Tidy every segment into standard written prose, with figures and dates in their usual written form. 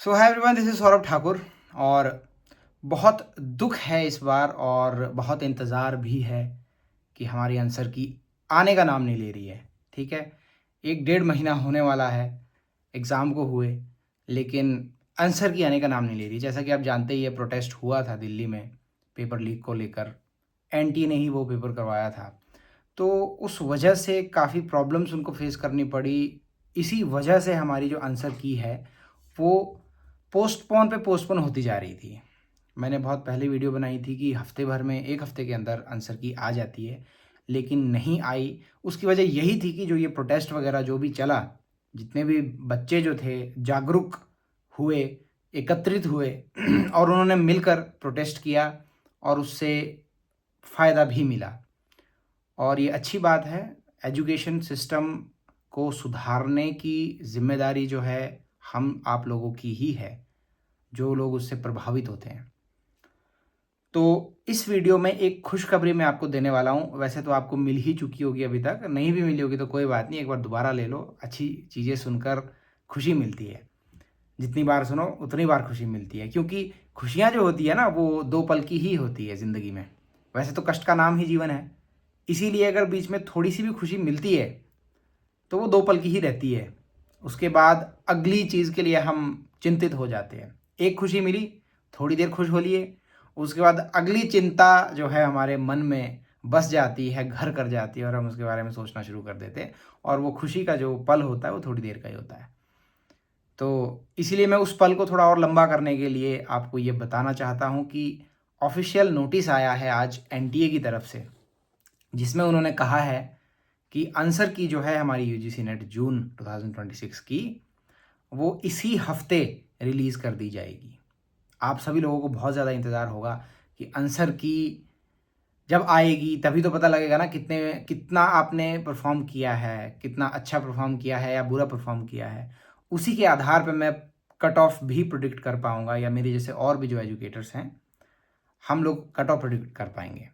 So hi everyone, this is Saurabh Thakur. और बहुत दुख है इस बार और बहुत इंतज़ार भी है कि हमारी आंसर की आने का नाम नहीं ले रही है। ठीक है, 1 डेढ़ महीना होने वाला है एग्ज़ाम को हुए, लेकिन आंसर की आने का नाम नहीं ले रही। जैसा कि आप जानते ही है, प्रोटेस्ट हुआ था दिल्ली में पेपर लीक को लेकर। एनटीए ने ही वो पेपर करवाया था, तो उस वजह से काफ़ी प्रॉब्लम्स उनको फेस करनी पड़ी। इसी वजह से हमारी जो आंसर की है वो पोस्टपोन पे पोस्टपोन होती जा रही थी। मैंने बहुत पहले वीडियो बनाई थी कि हफ्ते भर में, 1 हफ्ते के अंदर आंसर की आ जाती है, लेकिन नहीं आई। उसकी वजह यही थी कि जो ये प्रोटेस्ट वगैरह जो भी चला, जितने भी बच्चे जो थे जागरूक हुए, एकत्रित हुए और उन्होंने मिलकर प्रोटेस्ट किया और उससे फ़ायदा भी मिला। और ये अच्छी बात है। एजुकेशन सिस्टम को सुधारने की ज़िम्मेदारी जो है हम आप लोगों की ही है, जो लोग उससे प्रभावित होते हैं। तो इस वीडियो में एक खुशखबरी मैं आपको देने वाला हूँ। वैसे तो आपको मिल ही चुकी होगी, अभी तक नहीं भी मिली होगी तो कोई बात नहीं, एक बार दोबारा ले लो। अच्छी चीज़ें सुनकर खुशी मिलती है, जितनी बार सुनो उतनी बार खुशी मिलती है, क्योंकि खुशियाँ जो होती है ना, वो 2 पल की ही होती है ज़िंदगी में। वैसे तो कष्ट का नाम ही जीवन है, इसीलिए अगर बीच में थोड़ी सी भी खुशी मिलती है तो वो 2 पल की ही रहती है। उसके बाद अगली चीज़ के लिए हम चिंतित हो जाते हैं। एक खुशी मिली, थोड़ी देर खुश हो लिए, उसके बाद अगली चिंता जो है हमारे मन में बस जाती है, घर कर जाती है और हम उसके बारे में सोचना शुरू कर देते हैं। और वो खुशी का जो पल होता है वो थोड़ी देर का ही होता है। तो इसीलिए मैं उस पल को थोड़ा और लंबा करने के लिए आपको ये बताना चाहता हूँ कि ऑफिशियल नोटिस आया है आज एनटीए की तरफ से, जिसमें उन्होंने कहा है कि आंसर की जो है हमारी यूजीसी नेट जून 2026 की, वो इसी हफ्ते रिलीज़ कर दी जाएगी। आप सभी लोगों को बहुत ज़्यादा इंतज़ार होगा कि आंसर की जब आएगी तभी तो पता लगेगा ना कितना आपने परफॉर्म किया है, कितना अच्छा परफॉर्म किया है या बुरा परफॉर्म किया है। उसी के आधार पर मैं कट ऑफ भी प्रिडिक्ट कर पाऊंगा, या मेरे जैसे और भी जो एजुकेटर्स हैं हम लोग कट ऑफ प्रिडिक्ट कर पाएंगे।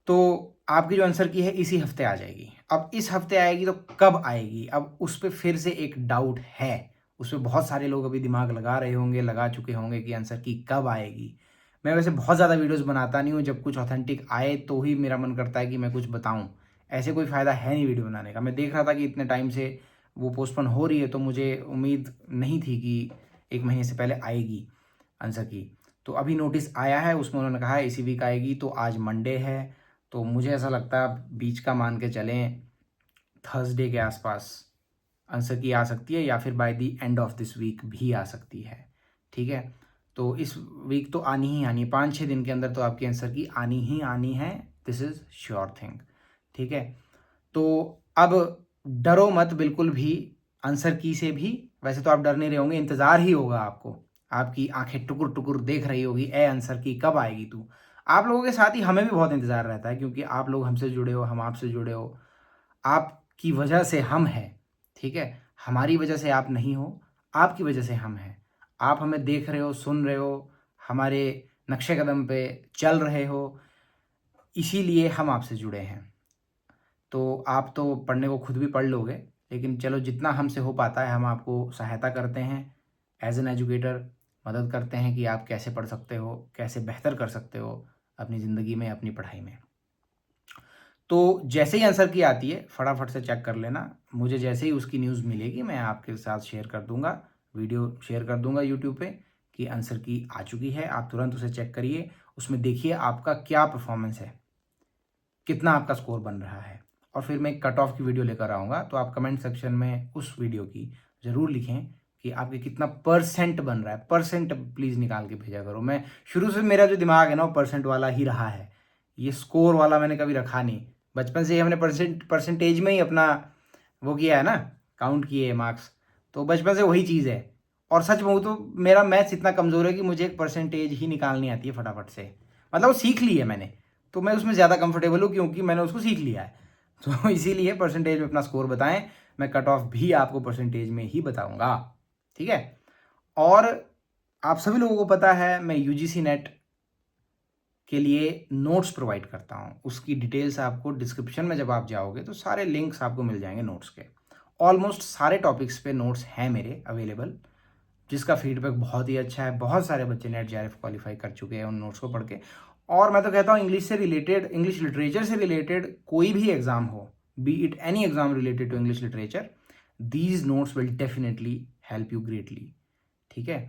तो आपकी जो आंसर की है इसी हफ्ते आ जाएगी। अब इस हफ्ते आएगी तो कब आएगी, अब उस पर फिर से एक डाउट है। उस पर बहुत सारे लोग अभी दिमाग लगा रहे होंगे, लगा चुके होंगे कि आंसर की कब आएगी। मैं वैसे बहुत ज़्यादा वीडियोस बनाता नहीं हूँ, जब कुछ ऑथेंटिक आए तो ही मेरा मन करता है कि मैं कुछ बताऊँ। ऐसे कोई फ़ायदा है नहीं वीडियो बनाने का। मैं देख रहा था कि इतने टाइम से वो पोस्टपोन हो रही है, तो मुझे उम्मीद नहीं थी कि 1 महीने से पहले आएगी आंसर की। तो अभी नोटिस आया है, उसमें उन्होंने कहा है इसी वीक आएगी। तो आज मंडे है, तो मुझे ऐसा लगता है बीच का मान के चलें, थर्सडे के आसपास आंसर की आ सकती है, या फिर by the end of this week भी आ सकती है। ठीक है, तो इस वीक तो आनी ही आनी है, 5-6 दिन के अंदर तो आपकी आंसर की आनी ही आनी है। This is sure thing. ठीक है, तो अब डरो मत बिल्कुल भी आंसर की से भी। वैसे तो आप डर नहीं रहे होंगे, इंतज़ार ही होगा आपको। आपकी आंखें टुकुर टुकुर देख रही होगी, ए आंसर की कब आएगी तू। आप लोगों के साथ ही हमें भी बहुत इंतज़ार रहता है, क्योंकि आप लोग हमसे जुड़े हो, हम आपसे जुड़े हो। आपकी वजह से हम हैं। ठीक है, हमारी वजह से आप नहीं हो, आपकी वजह से हम हैं। आप हमें देख रहे हो, सुन रहे हो, हमारे नक्शे कदम पे चल रहे हो, इसीलिए हम आपसे जुड़े हैं। तो आप तो पढ़ने को खुद भी पढ़ लोगे, लेकिन चलो जितना हमसे हो पाता है हम आपको सहायता करते हैं। एज एन एजुकेटर मदद करते हैं कि आप कैसे पढ़ सकते हो, कैसे बेहतर कर सकते हो अपनी ज़िंदगी में, अपनी पढ़ाई में। तो जैसे ही आंसर की आती है फटाफट से चेक कर लेना। मुझे जैसे ही उसकी न्यूज़ मिलेगी मैं आपके साथ शेयर कर दूंगा, वीडियो शेयर कर दूंगा यूट्यूब पे कि आंसर की आ चुकी है। आप तुरंत उसे चेक करिए, उसमें देखिए आपका क्या परफॉर्मेंस है, कितना आपका स्कोर बन रहा है। और फिर मैं एक कट ऑफ की वीडियो लेकर आऊँगा, तो आप कमेंट सेक्शन में उस वीडियो की ज़रूर लिखें कि आपके कितना परसेंट बन रहा है। परसेंट प्लीज़ निकाल के भेजा करो। मैं शुरू से मेरा जो दिमाग है ना वो परसेंट वाला ही रहा है, ये स्कोर वाला मैंने कभी रखा नहीं। बचपन से ही हमने परसेंटेज में ही अपना वो किया है ना, काउंट किए है मार्क्स, तो बचपन से वही चीज़ है। और सच कहूँ तो मेरा मैथ्स इतना कमज़ोर है कि मुझे एक परसेंटेज ही निकालनी आती है फटाफट से। मतलब वो सीख ली है मैंने, तो मैं उसमें ज़्यादा कंफर्टेबल हूँ क्योंकि मैंने उसको सीख लिया है। तो इसीलिए परसेंटेज में अपना स्कोर बताएं। मैं कट ऑफ भी आपको परसेंटेज में ही बताऊंगा। ठीक है, और आप सभी लोगों को पता है मैं यूजीसी नेट के लिए नोट्स प्रोवाइड करता हूँ। उसकी डिटेल्स आपको डिस्क्रिप्शन में जब आप जाओगे तो सारे लिंक्स आपको मिल जाएंगे नोट्स के। ऑलमोस्ट सारे टॉपिक्स पे नोट्स हैं मेरे अवेलेबल। जिसका फीडबैक बहुत ही अच्छा है। बहुत सारे बच्चे नेट जेआरएफ क्वालिफाई कर चुके हैं उन नोट्स को पढ़ के। और मैं तो कहता हूँ इंग्लिश से रिलेटेड, इंग्लिश लिटरेचर से रिलेटेड कोई भी एग्जाम हो, be it any exam related to English literature, these notes will definitely help you greatly. ठीक है,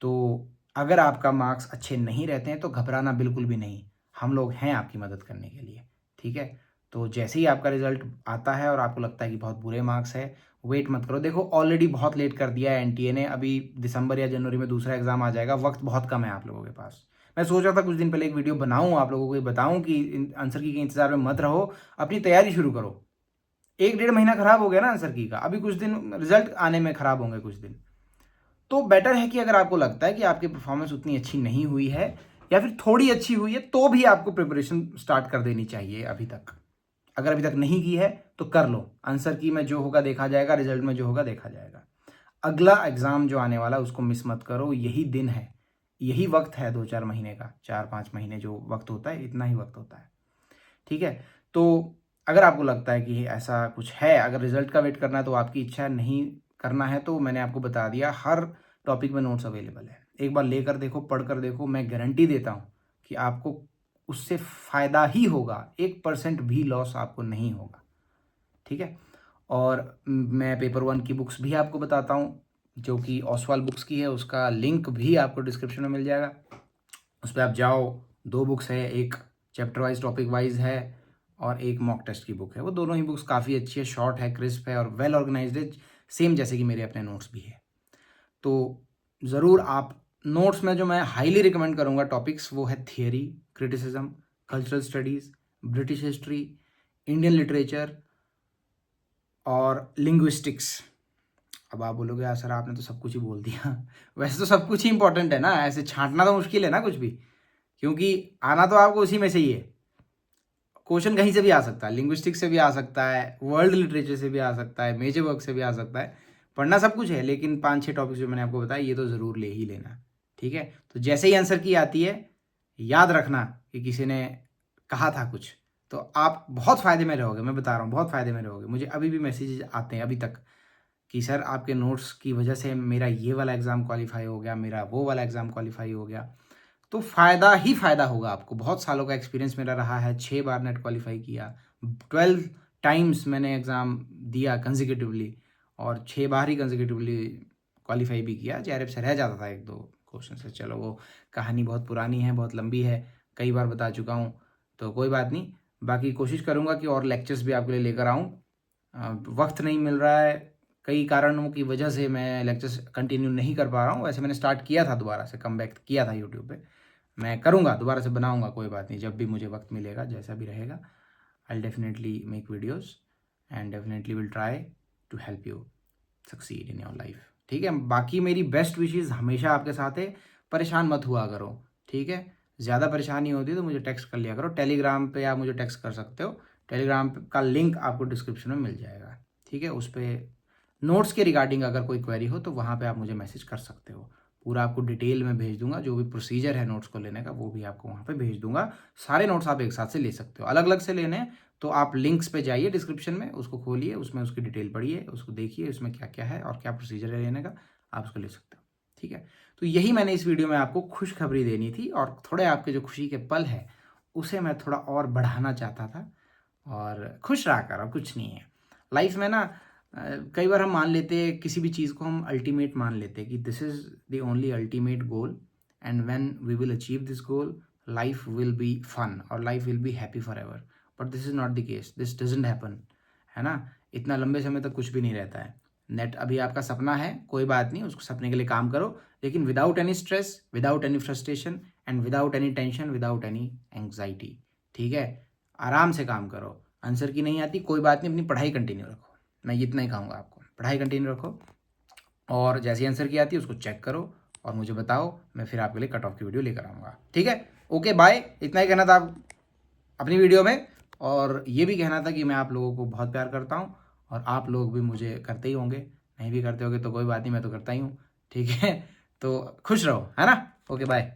तो अगर आपका मार्क्स अच्छे नहीं रहते हैं तो घबराना बिल्कुल भी नहीं, हम लोग हैं आपकी मदद करने के लिए। ठीक है, तो जैसे ही आपका रिजल्ट आता है और आपको लगता है कि बहुत बुरे मार्क्स है, वेट मत करो। देखो ऑलरेडी बहुत लेट कर दिया है एनटीए ने, अभी दिसंबर या जनवरी में दूसरा एग्जाम आ जाएगा, वक्त बहुत कम है आप लोगों के पास। मैं सोच रहा था कुछ दिन पहले एक वीडियो बनाऊं, आप लोगों को ये बताऊं कि आंसर की के इंतजार में मत रहो, अपनी तैयारी शुरू करो। 1-1.5 महीना खराब हो गया ना आंसर की का, अभी कुछ दिन रिजल्ट आने में खराब होंगे कुछ दिन। तो बेटर है कि अगर आपको लगता है कि आपकी परफॉर्मेंस उतनी अच्छी नहीं हुई है या फिर थोड़ी अच्छी हुई है, तो भी आपको प्रिपरेशन स्टार्ट कर देनी चाहिए अभी तक। अगर अभी तक नहीं की है तो कर लो, आंसर की में जो होगा देखा जाएगा, रिजल्ट में जो होगा देखा जाएगा। अगला एग्जाम जो आने वाला उसको मिस मत करो, यही दिन है, यही वक्त है 2-4 महीने का, 4-5 महीने जो वक्त होता है, इतना ही वक्त होता है। ठीक है, तो अगर आपको लगता है कि ऐसा कुछ है, अगर रिजल्ट का वेट करना है तो आपकी इच्छा है, नहीं करना है तो मैंने आपको बता दिया, हर टॉपिक में नोट्स अवेलेबल है। एक बार लेकर देखो, पढ़ कर देखो, मैं गारंटी देता हूँ कि आपको उससे फ़ायदा ही होगा, 1% भी लॉस आपको नहीं होगा। ठीक है, और मैं पेपर 1 की बुक्स भी आपको बताता हूँ, जो कि ओसवाल बुक्स की है, उसका लिंक भी आपको डिस्क्रिप्शन में मिल जाएगा। उस पर आप जाओ, 2 बुक्स है, एक चैप्टर वाइज टॉपिक वाइज है और एक मॉक टेस्ट की बुक है। वो दोनों ही बुक्स काफ़ी अच्छी है, शॉर्ट है, क्रिस्प है और वेल ऑर्गेनाइज्ड है, सेम जैसे कि मेरे अपने नोट्स भी है। तो ज़रूर आप नोट्स में जो मैं हाईली रिकमेंड करूँगा टॉपिक्स, वो है theory, criticism, cultural studies, British history, Indian literature और लिंग्विस्टिक्स। अब आप बोलोगे यार सर आपने तो सब कुछ ही बोल दिया वैसे तो सब कुछ ही इंपॉर्टेंट है ना, ऐसे छांटना तो मुश्किल है ना कुछ भी, क्योंकि आना तो आपको उसी में से ही है। क्वेश्चन कहीं से भी आ सकता है, लिंग्विस्टिक्स से भी आ सकता है, वर्ल्ड लिटरेचर से भी आ सकता है, मेजर वर्क से भी आ सकता है, पढ़ना सब कुछ है, लेकिन 5-6 टॉपिक्स जो मैंने आपको बताया ये तो ज़रूर ले ही लेना। ठीक है, तो जैसे ही आंसर की आती है, याद रखना कि किसी ने कहा था कुछ, तो आप बहुत फ़ायदे में रहोगे, मैं बता रहा हूँ बहुत फ़ायदे में रहोगे। मुझे अभी भी मैसेजेस आते हैं अभी तक कि सर आपके नोट्स की वजह से मेरा ये वाला एग्ज़ाम क्वालिफाई हो गया, मेरा वो वाला एग्ज़ाम क्वालिफाई हो गया। तो फ़ायदा ही फ़ायदा होगा आपको। बहुत सालों का एक्सपीरियंस मेरा रहा है, 6 बार नेट क्वालिफाई किया, 12 टाइम्स मैंने एग्ज़ाम दिया कंसेक्यूटिवली और 6 बार ही कंसेक्यूटिवली क्वालिफाई भी किया। जेआरएफ से रह जाता था 1-2 क्वेश्चन से, चलो वो कहानी बहुत पुरानी है, बहुत लंबी है, कई बार बता चुका हूँ, तो कोई बात नहीं। बाकी कोशिश करूँगा कि और लेक्चर्स भी आपके लिए लेकर आऊँ। वक्त नहीं मिल रहा है, कई कारणों की वजह से मैं लेक्चर्स कंटिन्यू नहीं कर पा रहा हूँ। वैसे मैंने स्टार्ट किया था, दोबारा से कमबैक किया था यूट्यूब पे, मैं करूँगा, दोबारा से बनाऊँगा, कोई बात नहीं, जब भी मुझे वक्त मिलेगा, जैसा भी रहेगा, I definitely make videos and definitely will try to help you succeed in your life. ठीक है, बाकी मेरी बेस्ट विशेज़ हमेशा आपके साथ है, परेशान मत हुआ करो। ठीक है, ज़्यादा परेशानी होती है तो मुझे टेक्स्ट कर लिया करो, टेलीग्राम पे आप मुझे टेक्स्ट कर सकते हो, टेलीग्राम का लिंक आपको डिस्क्रिप्शन में मिल जाएगा। ठीक है, उस पर नोट्स के रिगार्डिंग अगर कोई क्वेरी हो तो वहाँ पे आप मुझे मैसेज कर सकते हो, पूरा आपको डिटेल में भेज दूंगा, जो भी प्रोसीजर है नोट्स को लेने का वो भी आपको वहाँ पे भेज दूंगा। सारे नोट्स आप एक साथ से ले सकते हो, अलग अलग से लेने हैं तो आप लिंक्स पे जाइए डिस्क्रिप्शन में, उसको खोलिए, उसमें उसकी डिटेल पढ़िए, उसको देखिए उसमें क्या क्या है और क्या प्रोसीजर है लेने का, आप उसको ले सकते हो। ठीक है, तो यही मैंने इस वीडियो में आपको खुशखबरी देनी थी और थोड़े आपके जो खुशी के पल है उसे मैं थोड़ा और बढ़ाना चाहता था, और खुश रहा कर, और कुछ नहीं है लाइफ में ना। कई बार हम मान लेते हैं किसी भी चीज़ को, हम अल्टीमेट मान लेते हैं कि this is the only ultimate goal and when we will achieve this goal life will be fun और life will be happy for ever, but this is not the case, this doesn't happen, है ना। इतना लंबे समय तक कुछ भी नहीं रहता है। नेट अभी आपका सपना है, कोई बात नहीं, उसको सपने के लिए काम करो, लेकिन without any stress, without any frustration and without any tension, without any anxiety. ठीक है, आराम से काम करो। आंसर की नहीं आती कोई बात नहीं, अपनी पढ़ाई कंटिन्यू रखो, मैं इतना ही कहूँगा आपको, पढ़ाई कंटिन्यू रखो और जैसी आंसर की आती है उसको चेक करो और मुझे बताओ, मैं फिर आपके लिए कट ऑफ की वीडियो लेकर आऊँगा। ठीक है, ओके बाय, इतना ही कहना था अपनी वीडियो में, और ये भी कहना था कि मैं आप लोगों को बहुत प्यार करता हूँ और आप लोग भी मुझे करते ही होंगे, नहीं भी करते होंगे तो कोई बात नहीं, मैं तो करता ही हूँ। ठीक है, तो खुश रहो, है ना। Okay bye.